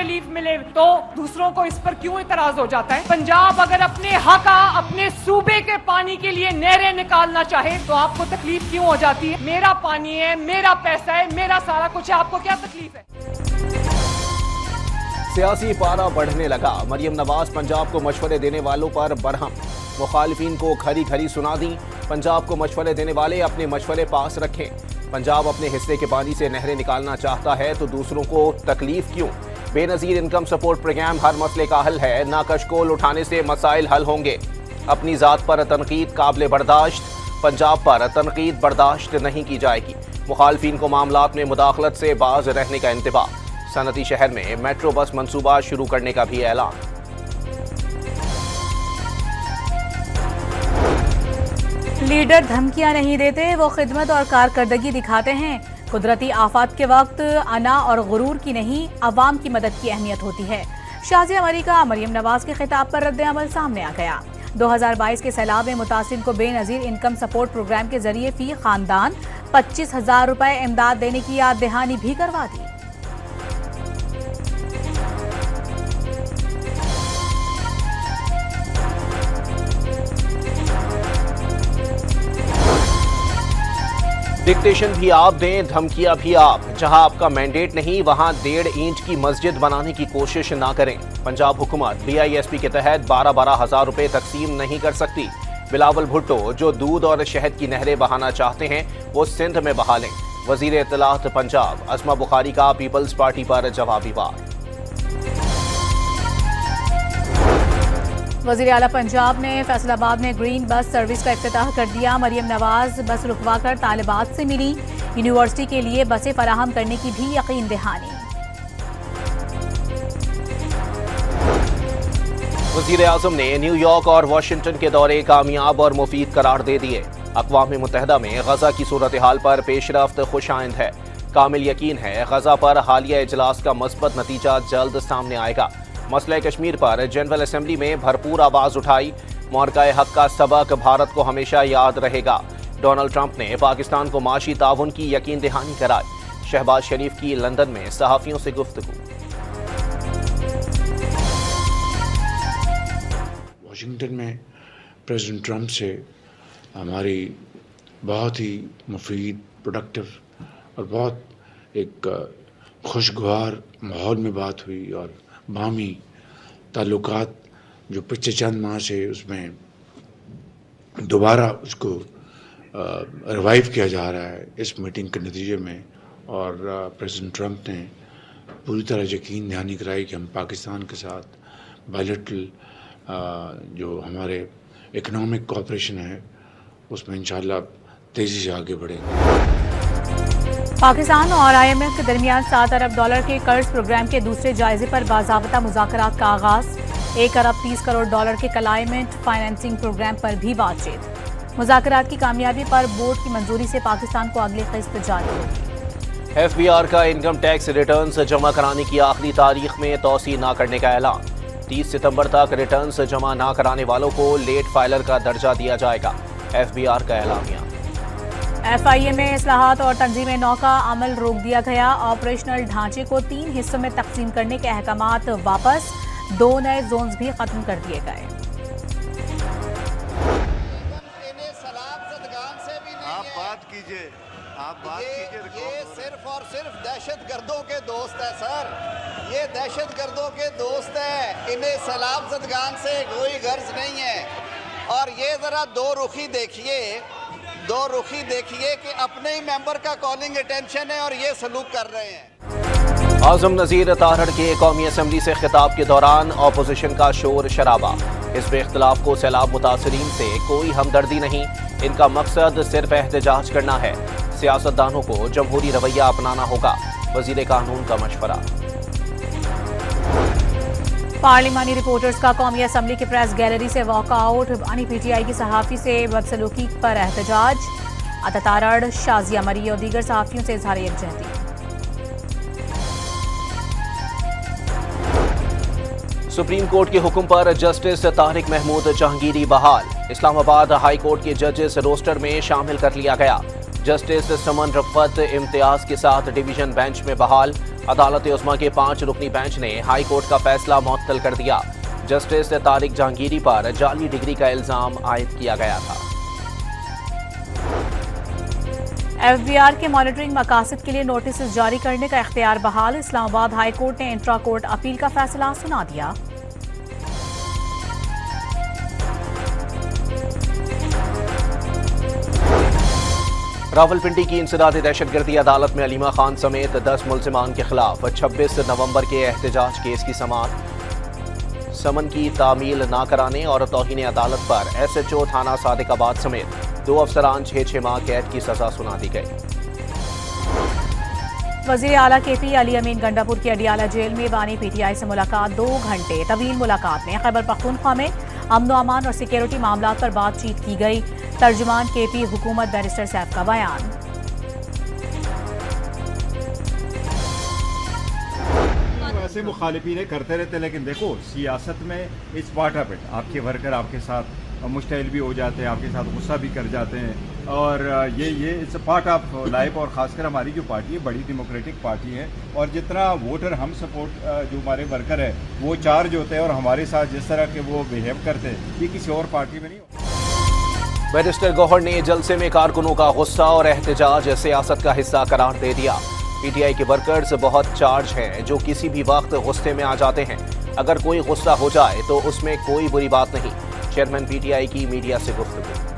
Relief मिले तो दूसरों को इस पर क्यों इतराज हो जाता है? पंजाब अगर अपने हक अपने सूबे के पानी के लिए नहरें निकालना चाहे तो आपको तकलीफ क्यों हो जाती है? मेरा पानी है, मेरा पैसा है, मेरा सारा कुछ है, आपको क्या तकलीफ है? सियासी पारा बढ़ने लगा। मरियम नवाज पंजाब को मशवरे देने वालों पर बरहम, मुखालिफिन को खरी खरी सुना दी। पंजाब को मशवरे देने वाले अपने मशवरे पास रखें। पंजाब अपने हिस्से के पानी से नहरें निकालना चाहता है तो दूसरों को तकलीफ क्यों? बेनजीर इनकम सपोर्ट प्रोग्राम हर मसले का हल है, ना कशकोल उठाने से मसाइल हल होंगे। अपनी जात पर तनकीद काबिल बर्दाश्त, पंजाब पर तनकीद बर्दाश्त नहीं की जाएगी। मुखालफिन को मामलात में मुदाखलत से बाज रहने का इंतबा। सनती शहर में मेट्रो बस मंसूबा शुरू करने का भी ऐलान। लीडर धमकियां नहीं देते, वो खिदमत और कारकर्दगी दिखाते हैं। कुदरती आफत के वक्त अना और गुरूर की नहीं, अवाम की मदद की अहमियत होती है। शाजिया मरी का मरियम नवाज के खिताब पर रद्द-ए-अमल सामने आ गया। 2022 के सैलाब में मुतासिर को बेनजीर इनकम सपोर्ट प्रोग्राम के जरिए फी खानदान 25,000 रुपए इमदाद देने की याद दहानी भी करवा दी। डिक्टेशन भी आप दें, धमकियां भी आप। जहां आपका मैंडेट नहीं वहां 1.5 इंच की मस्जिद बनाने की कोशिश ना करें। पंजाब हुकूमत BISP के तहत 12-12 हज़ार रुपए तकसीम नहीं कर सकती। बिलावल भुट्टो जो दूध और शहद की नहरें बहाना चाहते हैं वो सिंध में बहा लें। वजीर इत्तलात पंजाब असमा बुखारी का पीपल्स पार्टी पर जवाबी वार। वज़ीर आला पंजाब ने फैसलाबाद में ग्रीन बस सर्विस का इफ्तिताह कर दिया। मरियम नवाज बस रुकवा कर तालिबात से मिली। यूनिवर्सिटी के लिए बसें फराहम करने की भी यकीन दहानी। वज़ीर आज़म ने न्यूयॉर्क और वाशिंगटन के दौरे कामयाब और मुफीद करार दे दिए। अक़वाम मुत्तहिदा में गजा की सूरत हाल पर पेशरफ्त खुशाइंद है। कामिल यकीन है गजा पर हालिया इजलास का मस्बत नतीजा जल्द सामने आएगा। मसला कश्मीर पर जनरल असेंबली में भरपूर आवाज उठाई। मौरकाए हक का सबक भारत को हमेशा याद रहेगा। डोनाल्ड ट्रंप ने पाकिस्तान को माशी ताउन की यकीन दहानी कराई। शहबाज शरीफ की लंदन में सहाफियों से गुफ्तगू। वाशिंगटन में प्रेसिडेंट ट्रंप से हमारी बहुत ही मुफीद, प्रोडक्टिव और बहुत एक खुशगवार माहौल में बात हुई और बामी ताल्लुकात जो पिछले चंद माह से उसमें दोबारा उसको रिवाइव किया जा रहा है इस मीटिंग के नतीजे में। और प्रेसिडेंट ट्रंप ने पूरी तरह यकीन दहानी कराई कि हम पाकिस्तान के साथ बायलैटरल जो हमारे इकोनॉमिक कोऑपरेशन है उसमें इंशाल्लाह तेज़ी से आगे बढ़ेंगे। पाकिस्तान और IMF के दरमियान $7 अरब के कर्ज प्रोग्राम के दूसरे जायजे पर बाज़ाब्ता मुज़ाकरात का आगाज। $1 अरब 30 करोड़ के क्लाइमेट फाइनेंसिंग प्रोग्राम पर भी बातचीत। मुज़ाकरात की कामयाबी पर बोर्ड की मंजूरी से पाकिस्तान को अगली किस्त जारी होगी। FBR का इनकम टैक्स रिटर्न्स जमा कराने की आखिरी तारीख में तौसी न करने का ऐलान। 30 सितंबर तक रिटर्न्स जमा न कराने वालों को लेट फाइलर का दर्जा दिया जाएगा। FBR का ऐलानिया। FIA में इस्लाहात और तंजीम नौ का अमल रोक दिया गया। ऑपरेशनल ढांचे को 3 हिस्सों में तकसीम करने के अहकामात वापस। 2 नए जोन्स भी खत्म कर दिए गए। ये सिर्फ और सिर्फ दहशतगर्दों के दोस्त है सर, ये दहशतगर्दों के दोस्त है। इन्हें सलाम ज़दगान से कोई गर्ज नहीं है। और ये जरा दो रुखी देखिए कि अपने ही मेंबर का कॉलिंग अटेंशन है और ये सलूक कर रहे हैं। आज़म नज़ीर तारड़ के कौमी असम्बली से खिताब के दौरान अपोजिशन का शोर शराबा। हिज़्ब इख्तिलाफ को सैलाब मुतासरीन से कोई हमदर्दी नहीं, इनका मकसद सिर्फ एहतजाज करना है। सियासतदानों को जमहूरी रवैया अपनाना होगा। वज़ीर कानून का मशवरा। पार्लिमानी रिपोर्टर्स का कौमी असम्बली की प्रेस गैलरी से वॉकआउट। बानी PTI की सहाफ़ी से बदसलूकी पर एहतजाज। अता तारड़, शाजिया मरी और दीगर सहाफ़ियों से इज़हार यकजहती। सुप्रीम कोर्ट के हुक्म पर जस्टिस तारिक महमूद जहांगीरी बहाल। इस्लामाबाद हाई कोर्ट के जजेस रोस्टर में शामिल कर लिया गया। जस्टिस समन रफ़त इम्तियाज के साथ डिवीजन बेंच में बहाल। अदालत उस्मा के 5 रुकनी बेंच ने हाई कोर्ट का फैसला मुअत्तल कर दिया। जस्टिस तारिक जहांगीरी पर जाली डिग्री का इल्जाम आयद किया गया था। FBR के मॉनिटरिंग मकासद के लिए नोटिस जारी करने का इख्तियार बहाल। इस्लामाबाद हाई कोर्ट ने इंट्रा कोर्ट अपील का फैसला सुना दिया। रावलपिंडी की इंसदादी दहशतगर्दी अदालत में अलीमा खान समेत 10 मुल्जिमान के खिलाफ 26 नवंबर के एहतजाज केस की समाअत। समन की तामील ना कराने और तौहीन अदालत पर SHO थाना सादिकाबाद समेत 2 अफसरान 6 माह कैद की सजा सुना दी गई। वजीर आला KP अली अमीन गंडापुर की अडियाला जेल में बानी PTI से मुलाकात। 2 घंटे तवील मुलाकात में खैबर पख्तूनख्वा में अमन व अमान और सिक्योरिटी मामलात पर बातचीत की गई। तर्जुमान KP हुकूमत बैरिस्टर सैफ का बयान। ऐसे मुखालिफिन करते रहते, लेकिन देखो सियासत में इट्स पार्ट ऑफ इट। आपके वर्कर आपके साथ मुश्तइल भी हो जाते हैं, आपके साथ गुस्सा भी कर जाते हैं, और ये इट्स पार्ट ऑफ लाइफ। और ख़ासकर हमारी जो पार्टी है बड़ी डेमोक्रेटिक पार्टी है, और जितना वोटर हम सपोर्ट जो हमारे वर्कर है वो चार्ज होते हैं, और हमारे साथ जिस तरह के वो बिहेव करते हैं ये किसी और पार्टी में नहीं होता। बैरिस्टर गौहर ने जलसे में कारकुनों का गुस्सा और एहतजाज सियासत का हिस्सा करार दे दिया। PTI के वर्कर्स बहुत चार्ज हैं जो किसी भी वक्त गुस्से में आ जाते हैं। अगर कोई गुस्सा हो जाए तो उसमें कोई बुरी बात नहीं। चेयरमैन PTI की मीडिया से गुफ्तगू।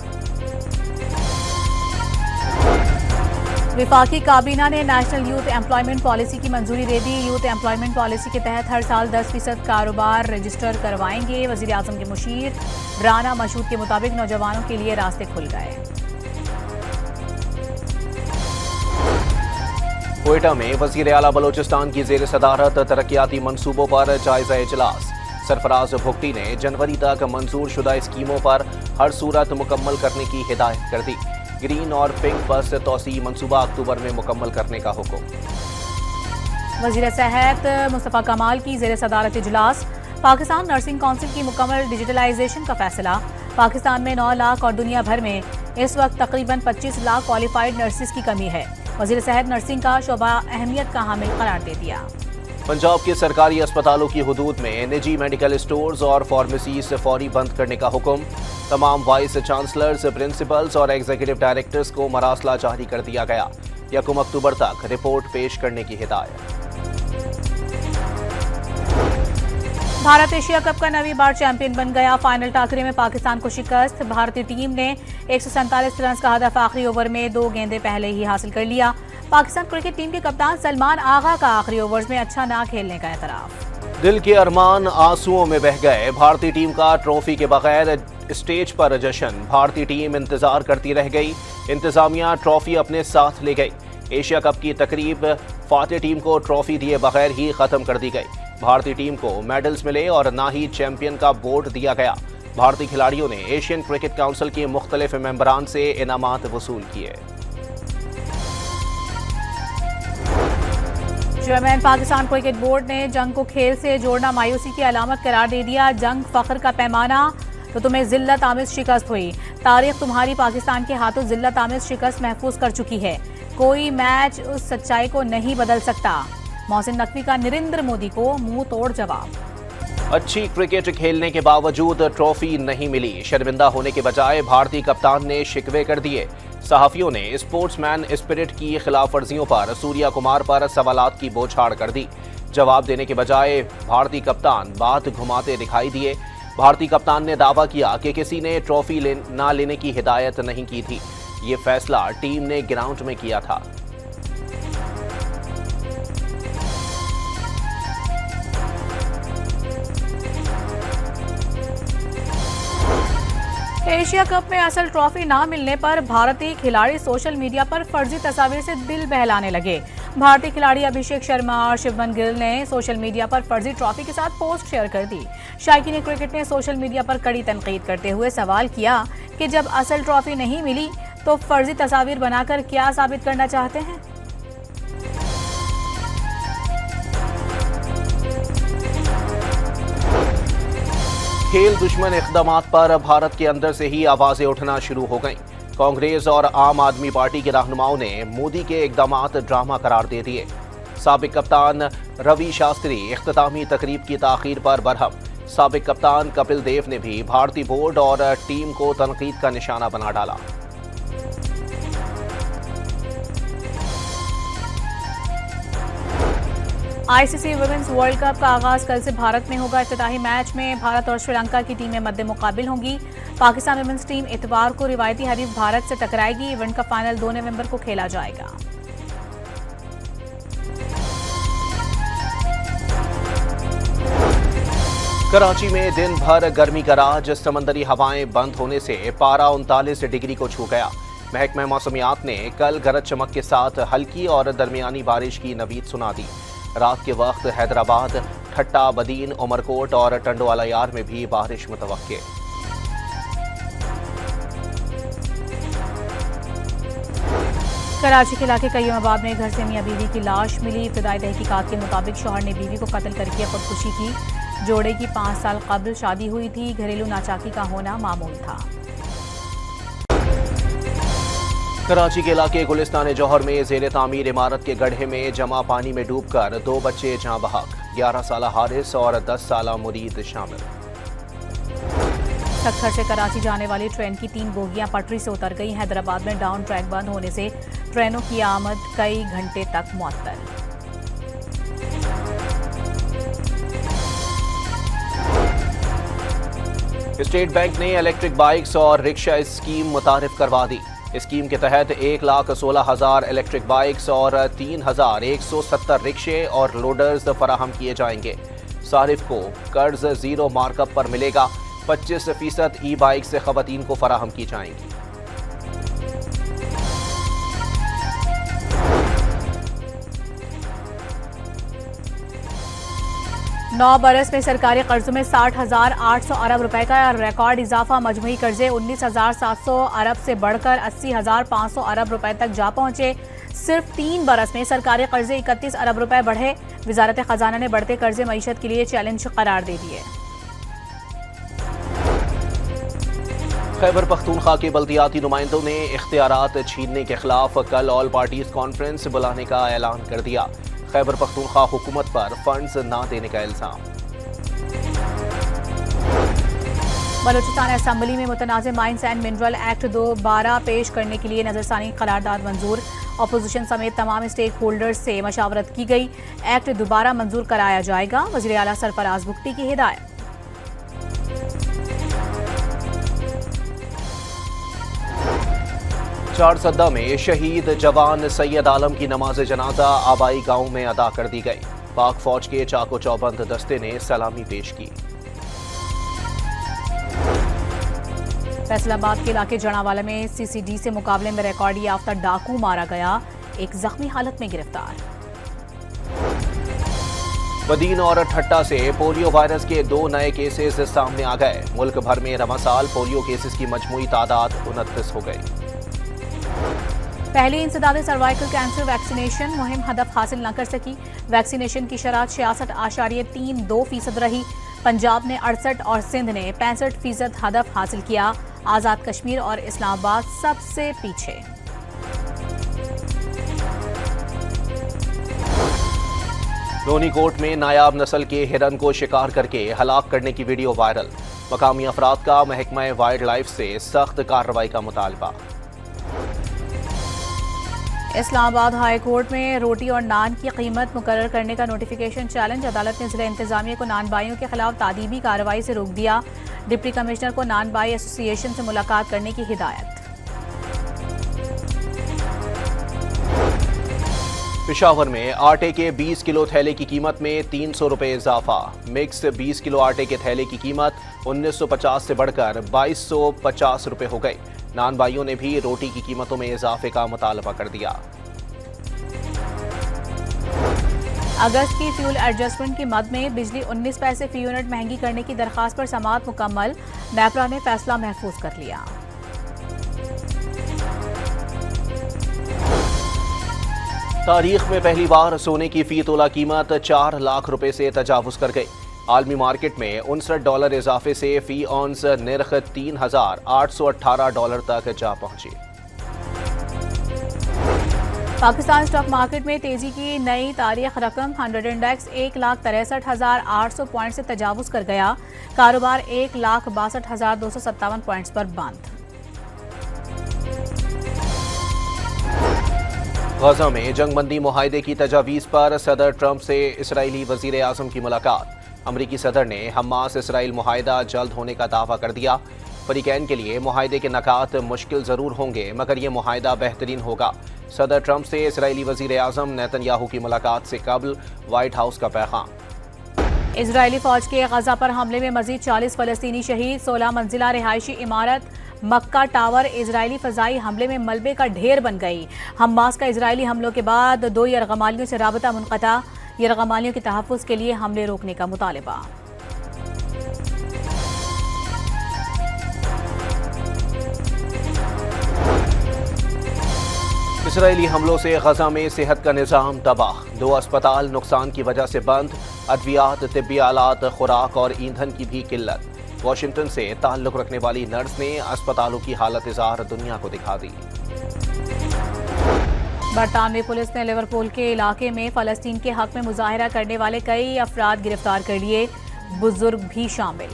विफाकी काबीना ने नेशनल यूथ एम्प्लॉयमेंट पॉलिसी की मंजूरी दे दी। यूथ एम्प्लॉयमेंट पॉलिसी के तहत हर साल 10% कारोबार रजिस्टर करवाएंगे। वजीर आजम के मुशीर राना मशहूद के मुताबिक नौजवानों के लिए रास्ते खुल गए। क्वेटा में वजीर आला बलोचिस्तान की जेर सदारत तरक्याती मंसूबों पर जायजा इजलास। सरफराज भुगटी ने जनवरी तक मंजूर शुदा स्कीमों पर हर सूरत मुकम्मल करने की हिदायत कर दी। ग्रीन और पिंक बस तौसी मंसूबा अक्टूबर में मुकम्मल करने का हुक्म। वजीर सेहत मुस्तफा कमाल की जेर सदारत इजलास। पाकिस्तान नर्सिंग काउंसिल की मुकम्मल डिजिटलाइजेशन का फैसला। पाकिस्तान में 9 लाख और दुनिया भर में इस वक्त तकरीबन 25 लाख क्वालिफाइड नर्सिस की कमी है। वजीर सेहत नर्सिंग का शोबा अहमियत का हामिल करार दे दिया। पंजाब के सरकारी अस्पतालों की हुदूद में निजी मेडिकल स्टोर्स और फार्मेसीज फौरी बंद करने का हुक्म। तमाम वाइस चांसलर्स, प्रिंसिपल्स और एग्जीक्यूटिव डायरेक्टर्स को मरासला जारी कर दिया गया। 1 अक्टूबर तक रिपोर्ट पेश करने की हिदायत। भारत एशिया कप का 9वीं बार चैंपियन बन गया। फाइनल टाकरे में पाकिस्तान को शिकस्त। भारतीय टीम ने 147 रन का हदफ आखिरी ओवर में 2 गेंदें पहले ही हासिल कर लिया। पाकिस्तान क्रिकेट टीम के कप्तान सलमान आगा का आखिरी ओवर्स में अच्छा ना खेलने का एतराफ। दिल के अरमान आंसुओं में बह गए। भारतीय टीम का ट्रॉफी के बगैर स्टेज पर जश्न। भारतीय टीम इंतजार करती रह गई। इंतजामिया ट्रॉफी अपने साथ ले गई। एशिया कप की तकरीब फातेह टीम को ट्रॉफी दिए बगैर ही खत्म कर दी गई। भारतीय टीम को मेडल्स मिले और ना ही चैंपियन का बोर्ड दिया गया। भारतीय खिलाड़ियों ने एशियन क्रिकेट काउंसिल के मुख्तलिफ मेंबरान से इनामात वसूल किए। चेयरमैन पाकिस्तान क्रिकेट बोर्ड ने जंग को खेल से जोड़ना मायूसी की अलामत करार दे दिया। जंग फख्र का पैमाना तो तुम्हें जिल्लत आमिज शिकस्त हुई। तारीख तुम्हारी पाकिस्तान के हाथों जिल्लत आमिज शिकस्त महफूज कर चुकी है। कोई मैच उस सच्चाई को नहीं बदल सकता। मोहसिन नकवी का नरेंद्र मोदी को मुंह तोड़ जवाब। अच्छी क्रिकेट खेलने के बावजूद ट्रॉफी नहीं मिली। शर्मिंदा होने के बजाय भारतीय कप्तान ने शिकवे कर दिए। सहाफियों ने स्पोर्ट्समैन स्पिरिट की खिलाफ वर्जियों पर सूर्या कुमार पर सवालात की बौछार कर दी। जवाब देने के बजाय भारतीय कप्तान बात घुमाते दिखाई दिए। भारतीय कप्तान ने दावा किया कि किसी ने ट्रॉफी ना लेने की हिदायत नहीं की थी। ये फैसला टीम ने ग्राउंड में किया था। एशिया कप में असल ट्रॉफी ना मिलने पर भारतीय खिलाड़ी सोशल मीडिया पर फर्जी तस्वीर से दिल बहलाने लगे। भारतीय खिलाड़ी अभिषेक शर्मा और शुभमन गिल ने सोशल मीडिया पर फर्जी ट्रॉफी के साथ पोस्ट शेयर कर दी। शायकीन क्रिकेट ने सोशल मीडिया पर कड़ी तनकीद करते हुए सवाल किया कि जब असल ट्रॉफी नहीं मिली तो फर्जी तस्वीर बनाकर क्या साबित करना चाहते हैं। खेल दुश्मन इक़दामात पर भारत के अंदर से ही आवाजें उठना शुरू हो गईं। कांग्रेस और आम आदमी पार्टी के रहनुमाओं ने मोदी के इकदामात ड्रामा करार दे दिए। साबिक कप्तान रवि शास्त्री इख्तितामी तकरीब की ताखीर पर बरहम। साबिक कप्तान कपिल देव ने भी भारतीय बोर्ड और टीम को तनकीद का निशाना बना डाला। आईसीसी वुमेन्स वर्ल्ड कप का आगाज कल से भारत में होगा। इफ्तिताही मैच में भारत और श्रीलंका की टीमें मद्दे मुकाबिल होंगी। पाकिस्तान वुमेन्स टीम इतवार को रिवायती हरीफ भारत से टकराएगी। इवेंट का फाइनल 2 नवंबर को खेला जाएगा। कराची में दिन भर गर्मी का राज। समंदरी हवाएं बंद होने से पारा 39 डिग्री को छू गया। महकमा मौसमियात ने कल गरज चमक के साथ हल्की और दरमियानी बारिश की नवीद सुना दी। रात के वक्त हैदराबाद, ठट्टा, बदीन, उमरकोट और टंडोवाला यार में भी बारिश मुतवक्के। कराची के इलाके कय्यूमाबाद में घर से मियां बीवी की लाश मिली। इब्तदाई तहकीकात के मुताबिक शौहर ने बीवी को कत्ल करके खुदकुशी की। जोड़े की 5 साल कबल शादी हुई थी। घरेलू नाचाकी का होना मामूल था। कराची के इलाके गुलिस्तान जौहर में जेर तामीर इमारत के गड्ढे में जमा पानी में डूबकर 2 बच्चे जाँ बहक। 11 साल हारिस और 10 साल मुरीद शामिल। सक्खर से कराची जाने वाली ट्रेन की 3 बोगियां पटरी से उतर गई। हैदराबाद में डाउन ट्रैक बंद होने से ट्रेनों की आमद कई घंटे तक मुअत्तल। स्टेट बैंक ने इलेक्ट्रिक बाइक्स और रिक्शा स्कीम मुतारिफ करवा दी। स्कीम के तहत 1,16,000 इलेक्ट्रिक बाइक्स और 3,170 रिक्शे और लोडर्स फराहम किए जाएंगे। सारिफ को कर्ज 0 मार्कअप पर मिलेगा। 25% ई बाइक से खवातीन को फराहम की जाएंगी। नौ बरस में सरकारी कर्जों में 60,800 अरब रुपए का रिकॉर्ड इजाफा। मजमूई कर्जे 19,700 अरब से बढ़कर 80,500 अरब रुपए तक जा पहुंचे। सिर्फ 3 बरस में सरकारी कर्जे 31 अरब रुपए बढ़े। वजारत खजाना ने बढ़ते कर्जे मईशत के लिए चैलेंज करार दे दिए। खैबर पख्तूनख्वा के बल्दियाती नुमाइंदों ने इख्तियारात छीनने के खिलाफ कल ऑल पार्टीज कॉन्फ्रेंस बुलाने का ऐलान कर दिया। खैबर पख्तूनख्वा हुकूमत पर फंड्स ना देने का इल्जाम। बलूचिस्तान असेंबली में मुतनाज़ माइंस एंड मिनरल एक्ट दोबारा पेश करने के लिए नजरसानी करारदाद मंजूर। अपोजिशन समेत तमाम स्टेक होल्डर्स से मशावरत की गई। एक्ट दोबारा मंजूर कराया जाएगा। वज़ीर आला सरफराज बुख्ती की हिदायत। चारसद्दा में शहीद जवान सैयद आलम की नमाज जनाजा आबाई गांव में अदा कर दी गई। पाक फौज के चाको चौबंद दस्ते ने सलामी पेश की। फैसलाबाद के इलाके जड़ावाला में सीसीडी से मुकाबले में रिकॉर्ड याफ्ता डाकू मारा गया। एक जख्मी हालत में गिरफ्तार। बदीन और ठट्टा से पोलियो वायरस के 2 नए केसेस सामने आ गए। मुल्क भर में रवा साल पोलियो केसेस की मजमूई तादाद 29 हो गई। पहली इंसदाद सर्वाइकल कैंसर वैक्सीनेशन मुहिम हदफ हासिल न कर सकी। वैक्सीनेशन की शरत 66.32% रही। पंजाब ने 68 और सिंध ने 65% हदफ हासिल किया। आज़ाद कश्मीर और इस्लामाबाद सबसे पीछे। रोनीकोट में नायाब नस्ल के हिरन को शिकार करके हलाक करने की वीडियो वायरल। मकामी अफराद का महकमा वाइल्ड लाइफ से सख्त कार्रवाई का मुतालबा। इस्लामाबाद हाई कोर्ट में रोटी और नान की कीमत मुकर्रर करने का नोटिफिकेशन चैलेंज। अदालत ने जिला इंतजामिया को नान बाइयों के खिलाफ तादीबी कार्रवाई से रोक दिया। डिप्टी कमिश्नर को नान बाई एसोसिएशन से मुलाकात करने की हिदायत। पेशावर में आटे के 20 किलो थैले की कीमत में 300 रुपए इजाफा। मिक्स 20 किलो आटे के थैले की कीमत 1950 से बढ़कर 2250 रुपए हो गई। नान भाइयों ने भी रोटी की कीमतों में इजाफे का मुतालबा कर दिया। अगस्त की फ्यूल एडजस्टमेंट की मद में बिजली 19 पैसे फी यूनिट महंगी करने की दरखास्त पर समाअत मुकम्मल। नेपरा ने फैसला महफूज कर लिया। तारीख में पहली बार सोने की फी तोला कीमत 4 लाख रुपए से तजावुज कर गई। आलमी मार्केट में $59 इजाफे से फी ऑन्स निर्ख $3,818 तक जा पहुंची। पाकिस्तान स्टॉक मार्केट में तेजी की नई तारीख रकम 100 इंडेक्स 1,63,800 पॉइंट से तजावुज कर गया। कारोबार 1,62,257 पॉइंट्स पर बंद। गजा में जंगबंदी मुआहदे की तजावीज़ पर सदर ट्रंप से इसराइली वजीर आज़म की मुलाकात। अमरीकी सदर ने हमास इसराइल मुआहदा जल्द होने का दावा कर दिया। फरीकैन के लिए मुआहदे के नकात मुश्किल ज़रूर होंगे मगर ये मुआहदा बेहतरीन होगा। सदर ट्रंप से इसराइली वजीर आज़म नेतन्याहू की मुलाकात से कबल व्हाइट हाउस का पैगाम। इजरायली फौज के गजा पर हमले में मजीद 40 फलस्तीनी शहीद। 16 मंजिला रिहायशी इमारत मक्का टावर इजरायली फजाई हमले में मलबे का ढेर बन गई। हमास का इजरायली हमलों के बाद 2 यरगमालियों से राबता मुनक़ता। यरगमालियों के तहफ़्फ़ुज़ के लिए हमले रोकने का मुतालबा। इसराइली हमलों से गजा में सेहत का निज़ाम तबाह। 2 अस्पताल नुकसान की वजह से बंद। अद्वियात, तिब्बी आलात, खुराक और ईंधन की भी किल्लत। वाशिंगटन से ताल्लुक़ रखने वाली नर्स ने अस्पतालों की हालत इज़ार दुनिया को दिखा दी। बरतानवी पुलिस ने लिवरपूल के इलाके में फ़लस्तीन के हक में मुजाहिरा करने वाले कई अफराद गिरफ्तार कर लिए, बुजुर्ग भी शामिल।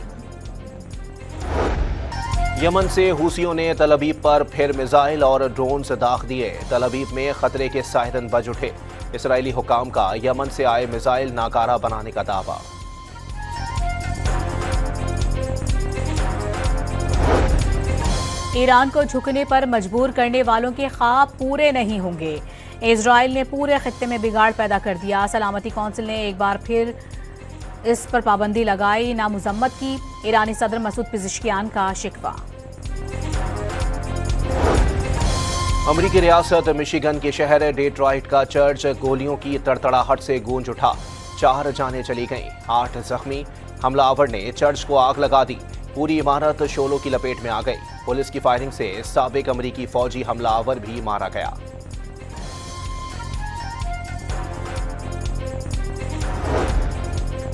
यमन से हूसियों ने तल अबीब पर फिर मिसाइल और ड्रोन से दाग दिए। तल अबीब में खतरे के सायरन बज उठे। इसराइली हुकाम का यमन से आए मिसाइल नाकारा बनाने का दावा। ईरान को झुकने पर मजबूर करने वालों के ख्वाब पूरे नहीं होंगे। इजराइल ने पूरे खित्ते में बिगाड़ पैदा कर दिया। सलामती कौंसिल ने एक बार फिर इस पर पाबंदी लगाई, नामुजम्मत की। ईरानी सदर मसूद पिज़ेश्कियान का शिकवा। अमरीकी रियासत मिशिगन के शहर डेट्रॉइट का चर्च गोलियों की तड़तड़ाहट से गूंज उठा। 4 जानें चली गईं, 8 जख्मी। हमलावर ने चर्च को आग लगा दी। पूरी इमारत शोलों की लपेट में आ गई। पुलिस की फायरिंग से साबिक अमरीकी फौजी हमलावर भी मारा गया।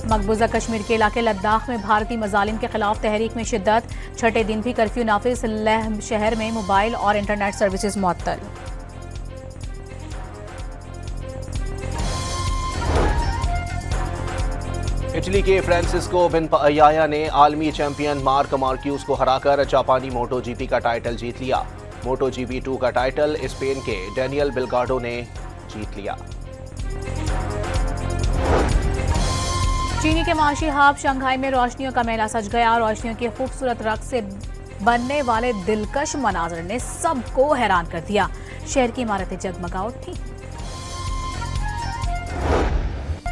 मकबूजा कश्मीर के इलाके लद्दाख में भारतीय मजालिम के खिलाफ तहरीक में शिद्दत। 6ठे दिन भी कर्फ्यू नाफिज। लेह शहर में मोबाइल और इंटरनेट सर्विसेज मुअत्तल। इटली के फ्रांसिस्को विनपायाया ने आलमी चैंपियन मार्क मार्क्यूज को हराकर जापानी मोटो जीपी का टाइटल जीत लिया। मोटो जीपी 2 का टाइटल स्पेन के डेनियल बिल्गार्डो ने जीत लिया। चीनी के माशी हब शंघाई में रोशनियों का मेला सज गया। रोशनियों के खूबसूरत रक्स से बनने वाले दिलकश मनाजर ने सबको हैरान कर दिया। शहर की इमारतें जगमगा उठी।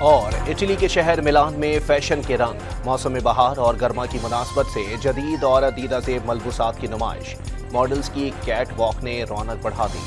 और इटली के शहर मिलान में फैशन के रंग। मौसम बहार और गर्मा की मुनासबत से जदीद और दीदा ज़ेब मलबूसात की नुमाइश। मॉडल्स की कैट वॉक ने रौनक बढ़ा दी।